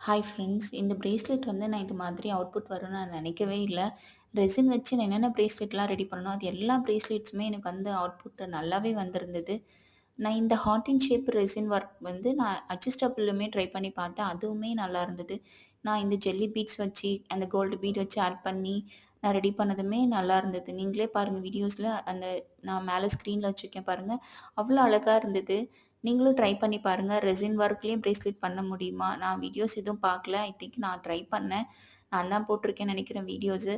Hi friends. இந்த bracelet வந்து நான் இது மாதிரி அவுட்புட் வரும்னு நான் நினைக்கவே இல்ல. ரெசின் வச்சு நான் என்னென்ன பிரேஸ்லெட்லாம் ரெடி பண்ணனோ, அது எல்லா பிரேஸ்லெட்ஸுமே எனக்கு வந்து அவுட்புட் நல்லாவே வந்திருந்தது. நான் இந்த heart in shape resin work வந்து நான் அட்ஜஸ்டபிளுமே ட்ரை பண்ணி பார்த்தேன். அதுவுமே நல்லா இருந்தது. நான் இந்த ஜெல்லி பீட்ஸ் வச்சு, அந்த கோல்டு பீட் வச்சு ஆட் பண்ணி, நான் ரெடி பண்ணதுமே நல்லா இருந்தது. நீங்களே பாருங்க வீடியோஸ்ல அந்த நான் மேல ஸ்க்ரீன்ல வச்சிருக்கேன் பாருங்க. அவ்வளோ அழகா இருந்தது. நீங்களும் ட்ரை பண்ணி பாருங்க. ரெசின் ஒர்க்லயும் பிரேஸ்லெட் பண்ண முடியுமா? நான் வீடியோஸ் எதுவும் பார்க்கல. ஐ திங்க் நான் ட்ரை பண்ணேன். நான் தான் போட்டிருக்கேன்னு நெனைக்கிறேன் வீடியோஸு.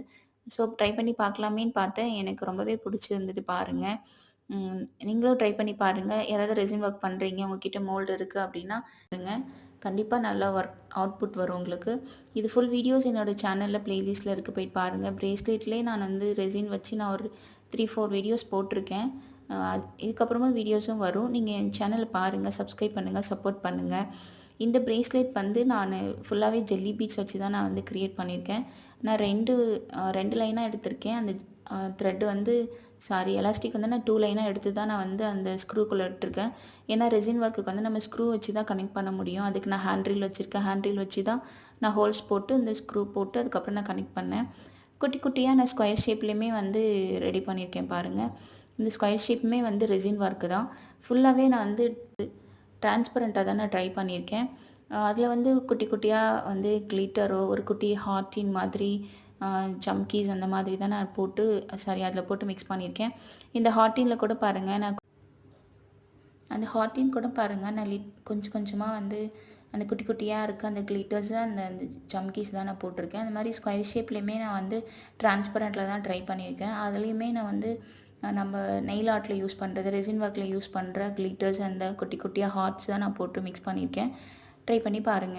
ஸோ ட்ரை பண்ணி பார்க்கலாமேன்னு பார்த்தேன். எனக்கு ரொம்பவே புடிச்சிருந்தது பாருங்க. நீங்களும் ட்ரை பண்ணி பாருங்க. யாராவது ரெசின் ஒர்க் பண்றீங்க, உங்ககிட்ட மோல்டு இருக்கு அப்டின்னா பாருங்க. கண்டிப்பா நல்லா அவுட்புட் வரும் உங்களுக்கு. இது ஃபுல் வீடியோஸ் என்னோட சேனல்ல பிளேலிஸ்ட்ல இருக்கு. போய் பாருங்க. பிரேஸ்லெட்லயே நான் வந்து ரெசின் வச்சு நான் ஒரு 3, 4 வீடியோஸ் போட்டிருக்கேன். இதுக்கப்புறமா வீடியோஸும் வரும். நீங்க என் சேனல பாருங்க, சப்ஸ்கிரைப் பண்ணுங்க, சப்போர்ட் பண்ணுங்க. இந்த பிரேஸ்லெட் வந்து நானு ஃபுல்லாவே ஜெல்லி பீட்ஸ் வச்சு தான் நான் வந்து கிரியேட் பண்ணியிருக்கேன். நான் 2 லைனா எடுத்திருக்கேன். அந்த த்ரெட் வந்து எலாஸ்டிக் வந்து நான் 2 லைனா எடுத்து தான் நான் வந்து அந்த ஸ்க்ரூக்குள்ள இட்டுருக்கேன். ஏன்னா ரெசின் ஒர்க்குக்கு வந்து நம்ம ஸ்க்ரூ வச்சு தான் கனெக்ட் பண்ண முடியும். அதுக்கு நான் ஹேண்ட் ரீல் வச்சிருக்கேன். ஹேண்ட் ரீல் வச்சு தான் நான் ஹோல்ஸ் போட்டு இந்த ஸ்க்ரூ போட்டு அதுக்கப்புறம் நான் கனெக்ட் பண்ணேன். குட்டி குட்டியா நான் ஸ்கொயர் ஷேப்லயுமே வந்து ரெடி பண்ணியிருக்கேன் பாருங்க. இந்த ஸ்கொயர் ஷேப்புமே வந்து ரெசின் ஒர்க்கு தான். ஃபுல்லாவே நான் வந்து டிரான்ஸ்பரண்ட்டா தான் நான் ட்ரை பண்ணியிருக்கேன். அதில வந்து குட்டி குட்டியா வந்து கிளிட்டரோ, ஒரு குட்டி ஹார்ட்டின் மாதிரி சம்கீஸ் அந்த மாதிரி தான் நான் போட்டு அதில போட்டு மிக்ஸ் பண்ணியிருக்கேன். இந்த ஹார்ட்டின்ல கூட பாருங்க, அந்த ஹார்ட்டின் கூட பாருங்க, நான் கொஞ்சம் கொஞ்சமா வந்து அந்த குட்டி குட்டியா இருக்க அந்த கிளிட்டர்ஸு அந்த அந்த சம்கீஸ் தான் நான் போட்டிருக்கேன். அந்த மாரி ஸ்கொயர் ஷேப்லயுமே நான் வந்து டிரான்ஸ்பரண்ட்ல தான் ட்ரை பண்ணியிருக்கேன். அதுலயுமே நான் வந்து நம்ம நெயில் ஆர்ட்ல யூஸ் பண்ணுறது, ரெசின் ஒர்க்ல யூஸ் பண்ணுற கிளிட்டர்ஸ் அந்த குட்டி குட்டியா ஹார்ட்ஸ் தான் நான் போட்டு மிக்ஸ் பண்ணியிருக்கேன். ட்ரை பண்ணி பாருங்க.